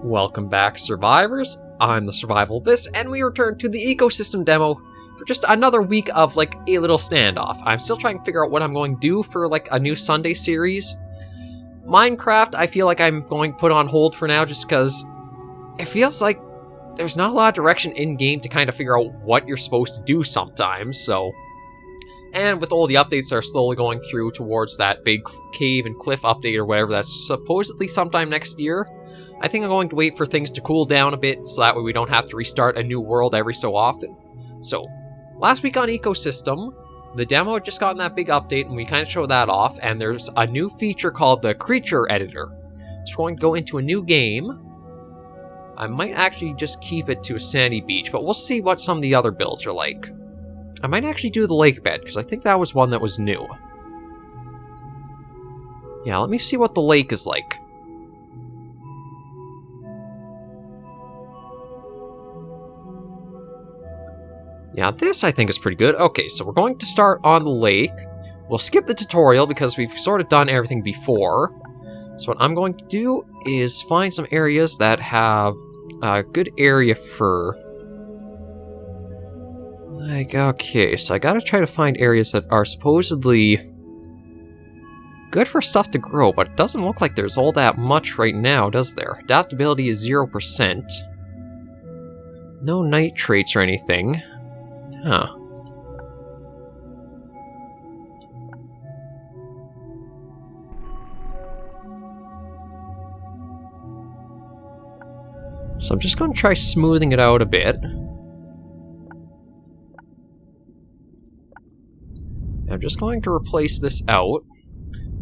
Welcome back, survivors. I'm the SurvivalVis, and we return to the ecosystem demo for just another week of, like, a little standoff. I'm still trying to figure out what I'm going to do for, like, a new Sunday series. Minecraft, I feel like I'm going to put on hold for now just because it feels like there's not a lot of direction in-game to kind of figure out what you're supposed to do sometimes, so... And with all the updates that are slowly going through towards that big cave and cliff update or whatever that's supposedly sometime next year, I think I'm going to wait for things to cool down a bit so that way we don't have to restart a new world every so often. So, last week on Ecosystem, the demo had just gotten that big update and we kind of showed that off, and there's a new feature called the Creature Editor. So we're going to go into a new game. I might actually just keep it to a sandy beach, but we'll see what some of the other builds are like. I might actually do the lake bed, because I think that was one that was new. Yeah, let me see what the lake is like. Yeah, this I think is pretty good. Okay, so we're going to start on the lake. We'll skip the tutorial because we've sort of done everything before. So what I'm going to do is find some areas that have a good area for... Like, okay, so I gotta try to find areas that are supposedly good for stuff to grow, but it doesn't look like there's all that much right now, does there? Adaptability is 0%. No nitrates or anything. Huh. So I'm just going to try smoothing it out a bit. I'm just going to replace this out.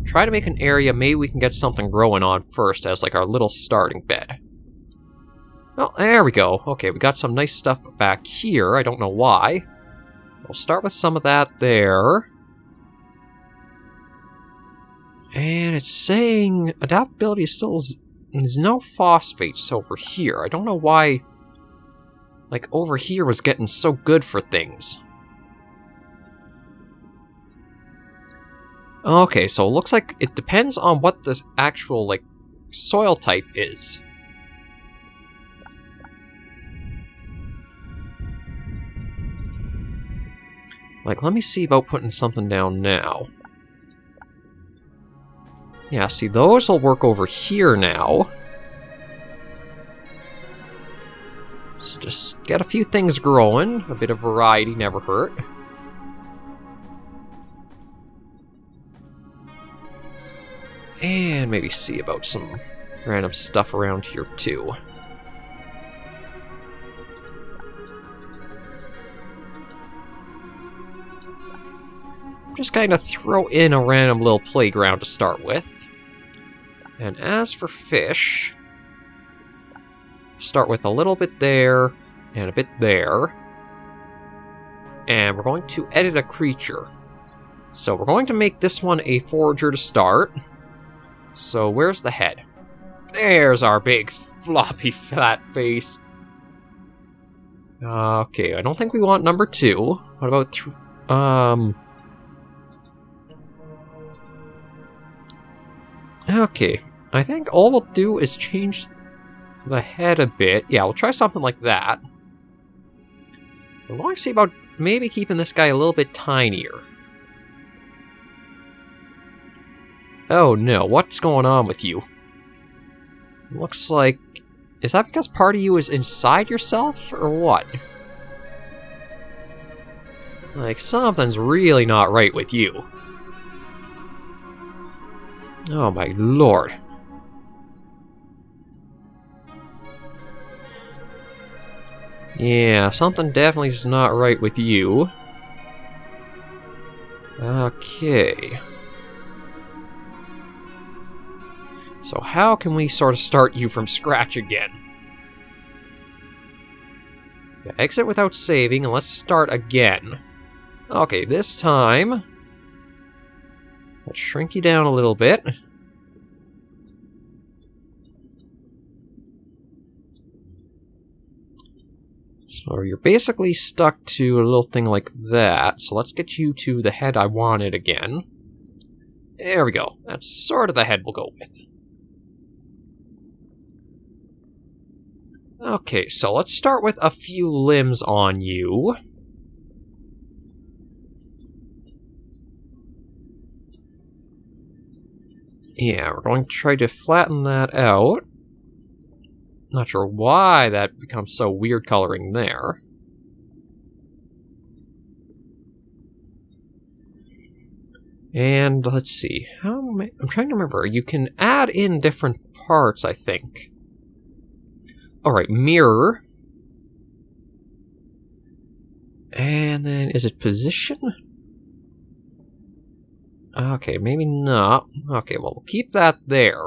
Try to make an area maybe we can get something growing on first as like our little starting bed. Oh, there we go. Okay, we got some nice stuff back here. I don't know why. We'll start with some of that there. And it's saying adaptability is still... There's no phosphates over here. I don't know why... Like, over here was getting so good for things. Okay, so it looks like it depends on what the actual, like, soil type is. Like, let me see about putting something down now. Yeah, see, those will work over here now. So just get a few things growing. A bit of variety never hurt. And maybe see about some random stuff around here, too. Just kind of throw in a random little playground to start with. And as for fish, start with a little bit there and a bit there. And we're going to edit a creature. So we're going to make this one a forager to start. So where's the head? There's our big floppy flat face. Okay, I don't think we want number 2. What about okay, I think all we'll do is change the head a bit. Yeah, we'll try something like that. We're going to see about maybe keeping this guy a little bit tinier. Oh no, what's going on with you? Looks like... Is that because part of you is inside yourself, or what? Like, something's really not right with you. Oh my lord. Yeah, something definitely is not right with you. Okay. So how can we sort of start you from scratch again? Yeah, exit without saving, and let's start again. Okay, this time... Let's shrink you down a little bit. So you're basically stuck to a little thing like that. So let's get you to the head I wanted again. There we go. That's sort of the head we'll go with. Okay, so let's start with a few limbs on you. Yeah, we're going to try to flatten that out. Not sure why that becomes so weird coloring there. And let's see, I'm trying to remember. You can add in different parts, I think. Alright, mirror. And then, is it position? Okay, maybe not. Okay, well, we'll keep that there.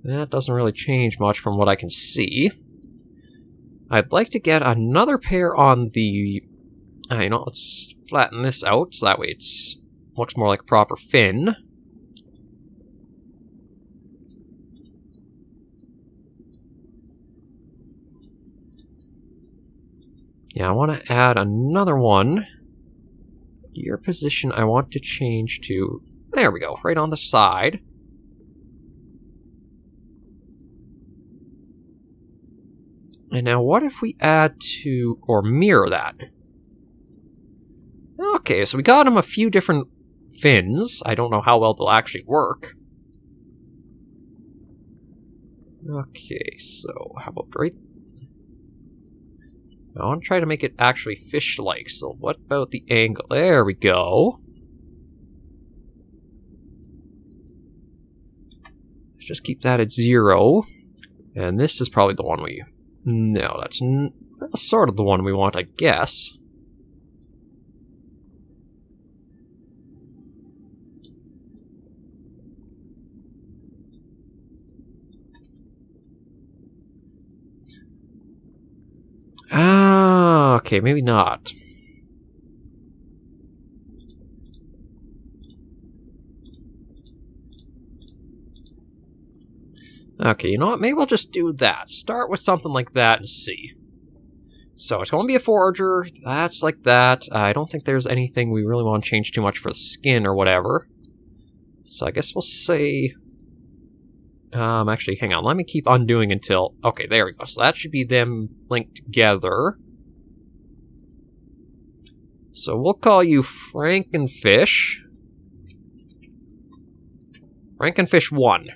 That doesn't really change much from what I can see. I'd like to get another pair on the... let's flatten this out, so that way it looks more like a proper fin. Yeah, I want to add another one. Your position I want to change to... There we go, right on the side. And now what if we add to... or mirror that? Okay, so we got him a few different fins. I don't know how well they'll actually work. Okay, so how about right... I want to try to make it actually fish-like, so what about the angle? There we go. Let's just keep that at 0. And this is probably the one we... No, that's sort of the one we want, I guess. Ah, okay, maybe not. Okay, you know what? Maybe we'll just do that. Start with something like that and see. So it's going to be a forager. That's like that. I don't think there's anything we really want to change too much for the skin or whatever. So I guess we'll say... actually, hang on. Let me keep undoing until... Okay, there we go. So that should be them linked together. So we'll call you Frankenfish. Frankenfish 1.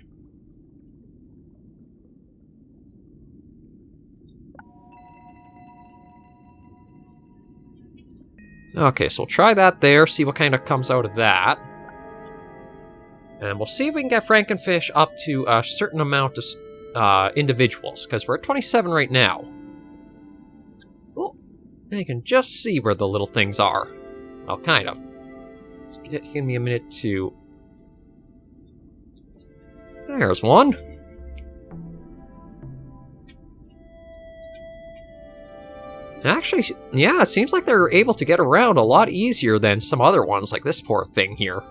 Okay, so we'll try that there, see what kind of comes out of that. And we'll see if we can get Frankenfish up to a certain amount of individuals, because we're at 27 right now. Oh, you can just see where the little things are. Well, kind of. Just give me a minute to... There's one. Actually, yeah, it seems like they're able to get around a lot easier than some other ones, like this poor thing here.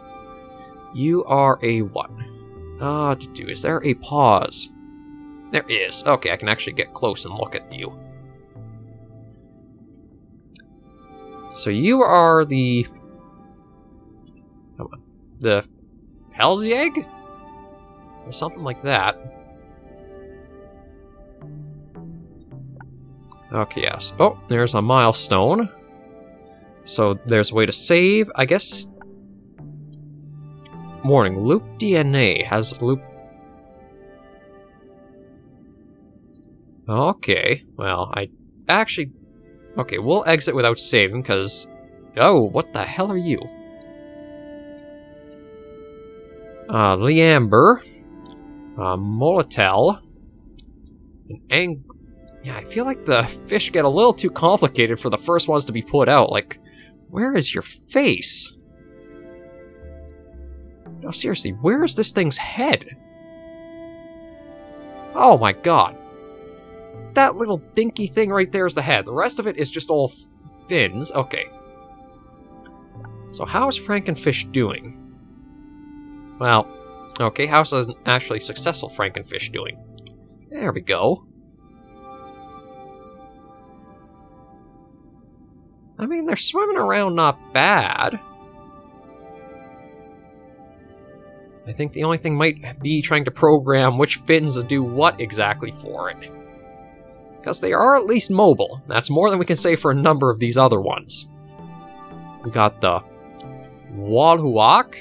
You are a what? Is there a pause? There is. Okay, I can actually get close and look at you. So you are the... Come on. The Pelsieg? Or something like that. Okay, yes. Oh, there's a milestone. So there's a way to save, I guess. Warning, loop DNA has loop... Okay, well, I actually... Okay, we'll exit without saving, because... Oh, what the hell are you? Leamber. Molitel. An Yeah, I feel like the fish get a little too complicated for the first ones to be put out. Like, where is your face? No, seriously, where is this thing's head? Oh my god. That little dinky thing right there is the head. The rest of it is just all fins. Okay. So how is Frankenfish doing? Well, okay, how's an actually successful Frankenfish doing? There we go. I mean, they're swimming around not bad. I think the only thing might be trying to program which fins to do what exactly for it. Because they are at least mobile. That's more than we can say for a number of these other ones. We got the Walhuak,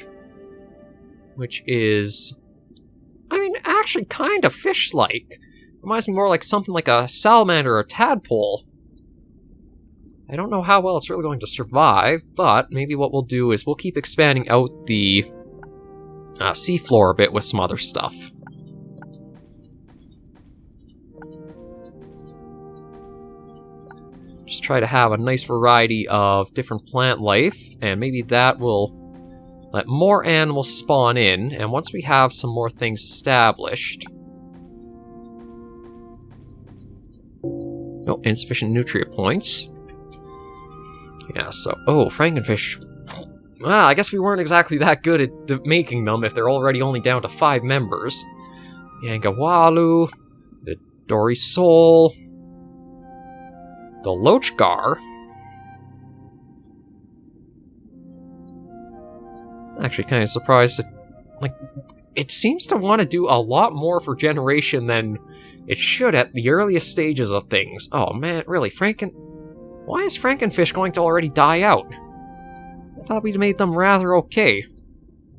which is, I mean, actually kind of fish-like. Reminds me more like something like a salamander or a tadpole. I don't know how well it's really going to survive, but maybe what we'll do is we'll keep expanding out the seafloor a bit with some other stuff. Just try to have a nice variety of different plant life, and maybe that will let more animals spawn in, and once we have some more things established... Oh, insufficient nutrient points. Yeah, so... Oh, frankenfish. Well, I guess we weren't exactly that good at making them if they're already only down to 5 members. Yangawalu, the Dory Soul, the Lochgar. Actually, kind of surprised that, like, it seems to want to do a lot more for generation than it should at the earliest stages of things. Oh man, really, why is frankenfish going to already die out? I thought we'd made them rather okay.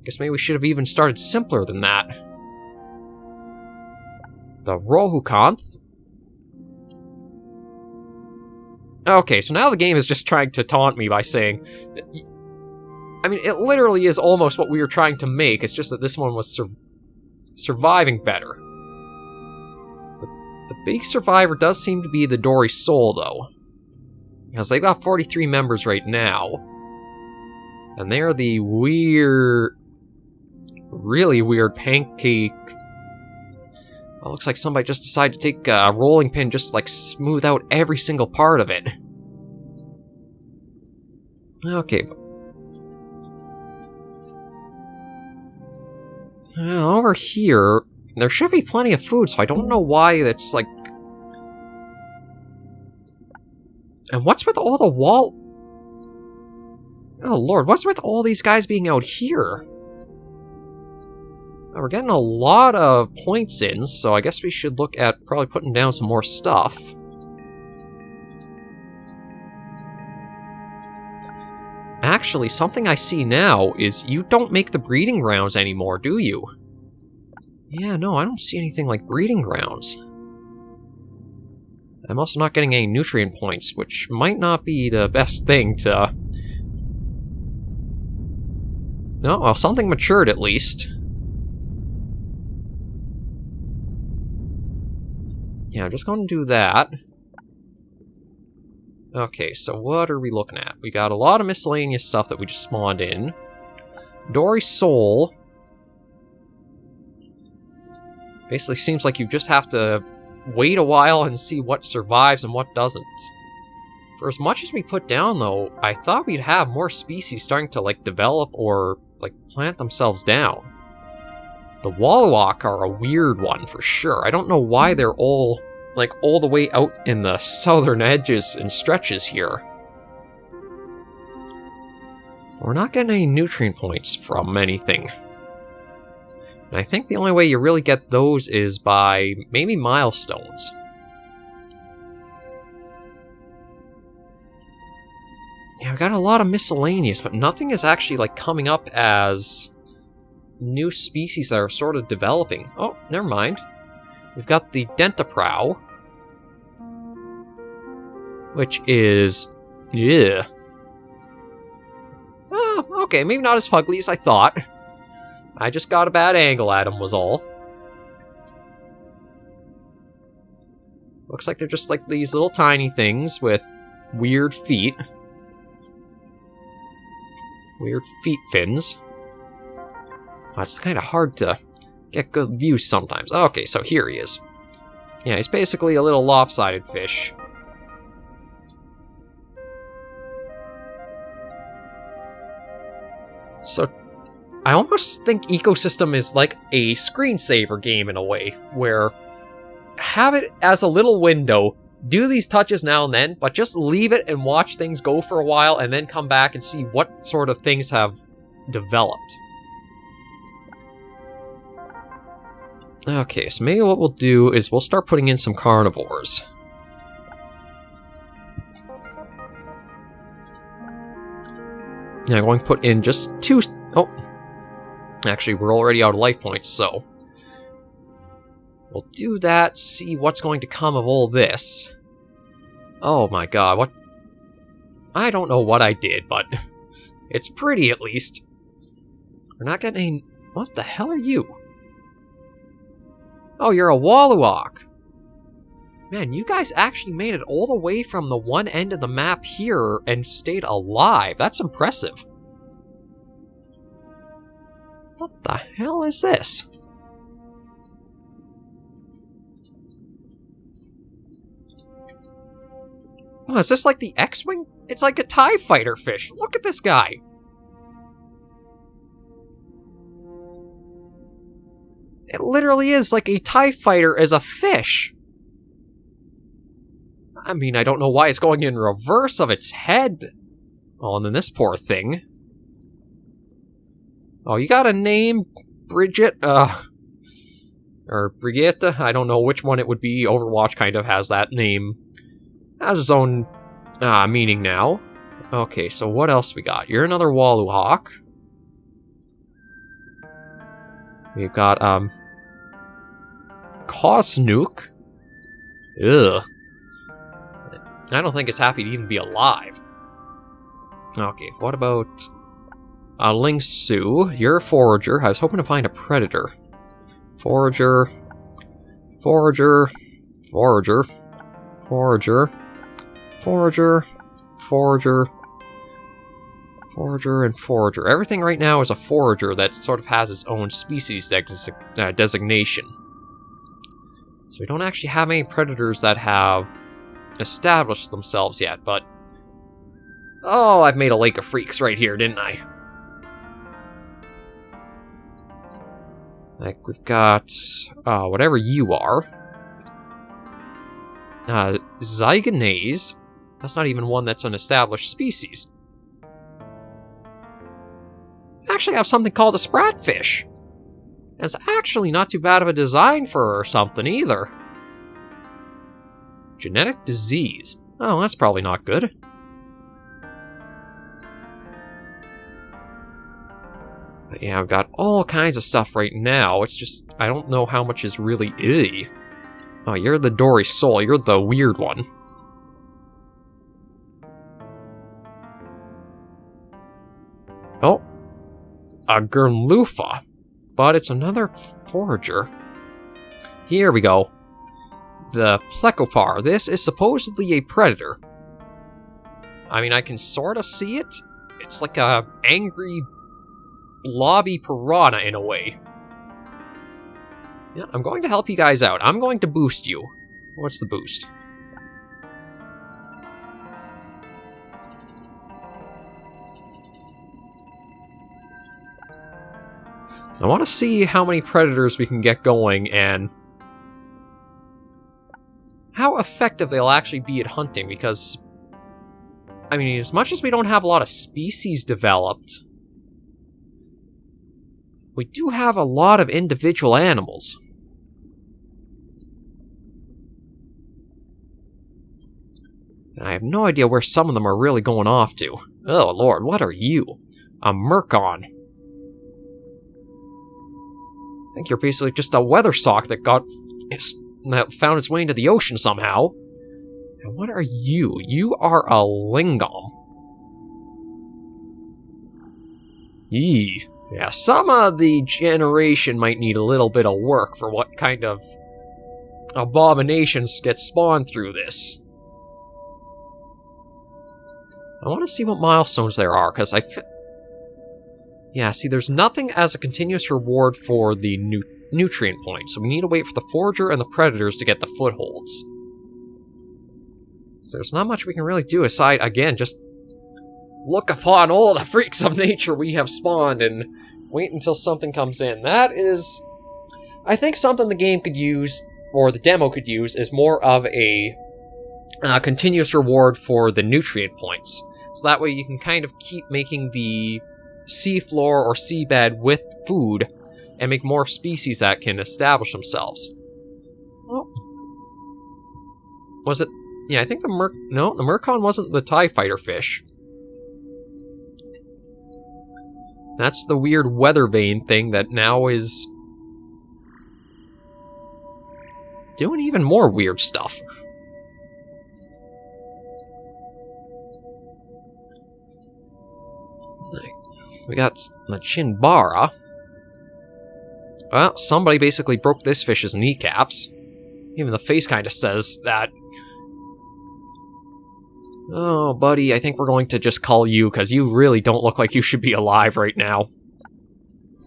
Guess maybe we should have even started simpler than that. The Rohukanth. Okay, so now the game is just trying to taunt me by saying... I mean, it literally is almost what we were trying to make, it's just that this one was surviving better. The big survivor does seem to be the Dory Soul, though. Because they've got 43 members right now. And they're the weird... really weird pancake... Well, looks like somebody just decided to take a rolling pin, just like smooth out every single part of it. Okay. Well, over here, there should be plenty of food, so I don't know why it's like... And what's with all the wall... Oh lord, what's with all these guys being out here? Well, we're getting a lot of points in, so I guess we should look at probably putting down some more stuff. Actually, something I see now is you don't make the breeding grounds anymore, do you? Yeah, no, I don't see anything like breeding grounds. I'm also not getting any nutrient points, which might not be the best thing to... No, well, something matured at least. Yeah, I'm just going to do that. Okay, so what are we looking at? We got a lot of miscellaneous stuff that we just spawned in. Dory Soul. Basically seems like you just have to wait a while and see what survives and what doesn't. For as much as we put down, though, I thought we'd have more species starting to, like, develop or, like, plant themselves down. The Wallock are a weird one, for sure. I don't know why they're all... like, all the way out in the southern edges and stretches here. We're not getting any nutrient points from anything. And I think the only way you really get those is by maybe milestones. Yeah, I've got a lot of miscellaneous, but nothing is actually, like, coming up as new species that are sort of developing. Oh, never mind. We've got the Dentaprow, which is... yeah. Oh, okay, maybe not as fugly as I thought. I just got a bad angle at him, was all. Looks like they're just like these little tiny things with weird feet. Weird feet fins. Oh, it's kind of hard to get good views sometimes. Okay, so here he is. Yeah, he's basically a little lopsided fish. So, I almost think Ecosystem is like a screensaver game in a way, where have it as a little window, do these touches now and then, but just leave it and watch things go for a while, and then come back and see what sort of things have developed. Okay, so maybe what we'll do is we'll start putting in some carnivores. Now I'm going to put in just 2... Oh. Actually, we're already out of life points, so... We'll do that, see what's going to come of all this. Oh my god, what... I don't know what I did, but... It's pretty, at least. We're not getting any... What the hell are you? Oh, you're a Walluok. Man, you guys actually made it all the way from the one end of the map here and stayed alive. That's impressive. What the hell is this? Oh, is this like the X-Wing? It's like a TIE fighter fish. Look at this guy. It literally is like a TIE fighter as a fish. I mean, I don't know why it's going in reverse of its head. Oh, and then this poor thing. Oh, you got a name? Bridget? Or Brigitte? I don't know which one it would be. Overwatch kind of has that name. Has its own meaning now. Okay, so what else we got? You're another Walluhawk. We've got, Cosnook. Ugh. I don't think it's happy to even be alive. Okay, what about... Lingsu? You're a forager. I was hoping to find a predator. Forager. Forager. Forager. Forager. Forager. Forager. Forager and forager. Everything right now is a forager that sort of has its own species designation. So we don't actually have any predators that have established themselves yet, but... Oh, I've made a lake of freaks right here, didn't I? Like, we've got... whatever you are. Zygonase. That's not even one that's an established species. I actually have something called a spratfish. And it's actually not too bad of a design for something either. Genetic disease. Oh, that's probably not good. But yeah, I've got all kinds of stuff right now. It's just, I don't know how much is really easy. Oh, you're the Dory Soul. You're the weird one. Oh. A Gernlufa. But it's another forager. Here we go. The Plecopar. This is supposedly a predator. I mean, I can sort of see it. It's like a angry blobby piranha in a way. Yeah, I'm going to help you guys out. I'm going to boost you. What's the boost? I want to see how many predators we can get going and how effective they'll actually be at hunting, because, I mean, as much as we don't have a lot of species developed, we do have a lot of individual animals. And I have no idea where some of them are really going off to. Oh lord, what are you? A Mercon. I think you're basically just a weather sock that that found its way into the ocean somehow. And what are you? You are a Lingam. Yee. Yeah, some of the generation might need a little bit of work for what kind of abominations get spawned through this. I want to see what milestones there are, because yeah, see, there's nothing as a continuous reward for the nutrient point, so we need to wait for the forager and the predators to get the footholds. So there's not much we can really do aside, again, just look upon all the freaks of nature we have spawned and wait until something comes in. That is, I think, something the game could use, or the demo could use, is more of a continuous reward for the nutrient points. So that way you can kind of keep making the seafloor or seabed with food and make more species that can establish themselves. Well, was it? Yeah, I think the Mercon wasn't the TIE fighter fish. That's the weird weather vane thing that now is doing even more weird stuff. We got the Chinbara. Well, somebody basically broke this fish's kneecaps. Even the face kind of says that. Oh, buddy, I think we're going to just call you, because you really don't look like you should be alive right now.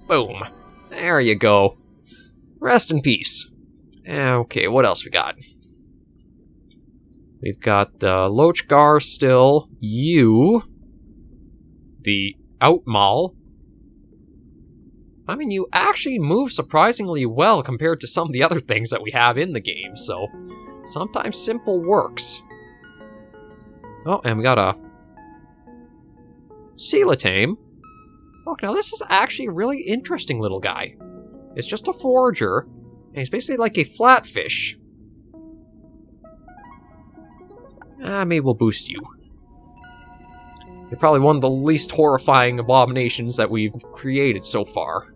Boom. There you go. Rest in peace. Okay, what else we got? We've got the Lochgar still. You. The Outmal. I mean, you actually move surprisingly well compared to some of the other things that we have in the game, so sometimes simple works. Oh, and we got a Coelitame. Oh, now this is actually a really interesting little guy. It's just a forager, and he's basically like a flatfish. Maybe we'll boost you. You're probably one of the least horrifying abominations that we've created so far.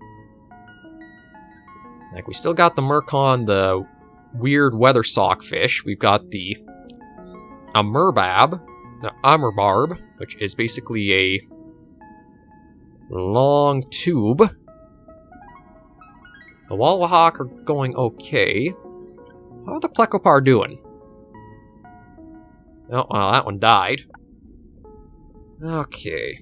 Like, we still got the Mercon, the weird weather sockfish. We've got the Amurbab, the Amurbarb, which is basically a long tube. The Walwahawk are going okay. How are the Plecopar doing? Oh, well, that one died. Okay.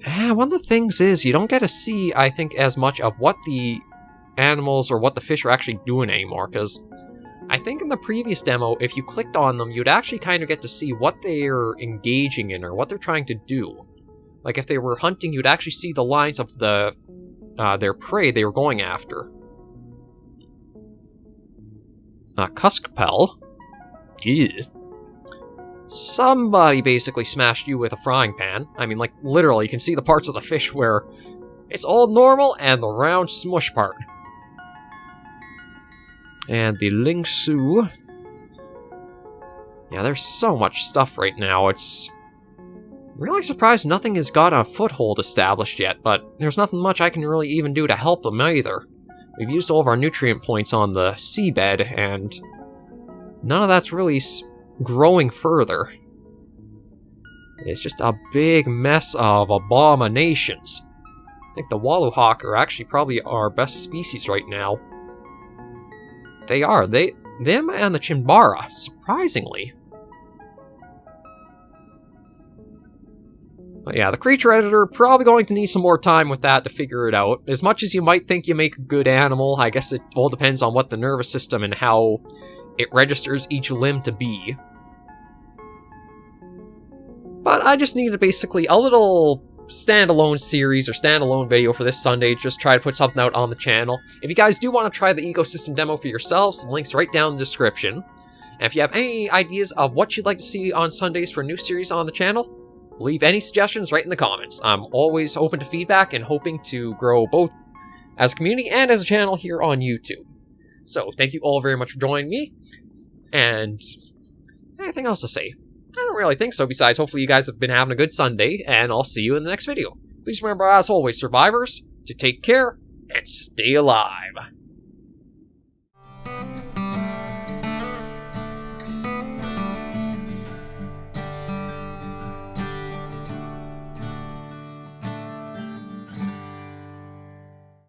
One of the things is, you don't get to see, I think, as much of what the animals or what the fish are actually doing anymore, because I think in the previous demo, if you clicked on them, you'd actually kind of get to see what they're engaging in or what they're trying to do. Like, if they were hunting, you'd actually see the lines of the their prey they were going after. Cuskpel. Ew. Somebody basically smashed you with a frying pan. I mean, like, literally, you can see the parts of the fish where it's all normal and the round smush part. And the Lingsu. Yeah, there's so much stuff right now. It's really surprised nothing has got a foothold established yet, but there's nothing much I can really even do to help them either. We've used all of our nutrient points on the seabed, and none of that's really growing further. It's just a big mess of abominations. I think the Walwahawk are actually probably our best species right now. They are. Them and the Chinbara, surprisingly. But yeah, the creature editor, probably going to need some more time with that to figure it out. As much as you might think you make a good animal, I guess it all depends on what the nervous system and how it registers each limb to be. But I just needed basically a little standalone series or standalone video for this Sunday, just try to put something out on the channel. If you guys do want to try the ecosystem demo for yourselves, the link's right down in the description. And if you have any ideas of what you'd like to see on Sundays for a new series on the channel, leave any suggestions right in the comments. I'm always open to feedback and hoping to grow both as a community and as a channel here on YouTube. So, thank you all very much for joining me, and anything else to say? I don't really think so, besides hopefully you guys have been having a good Sunday, and I'll see you in the next video. Please remember, as always, survivors, to take care and stay alive.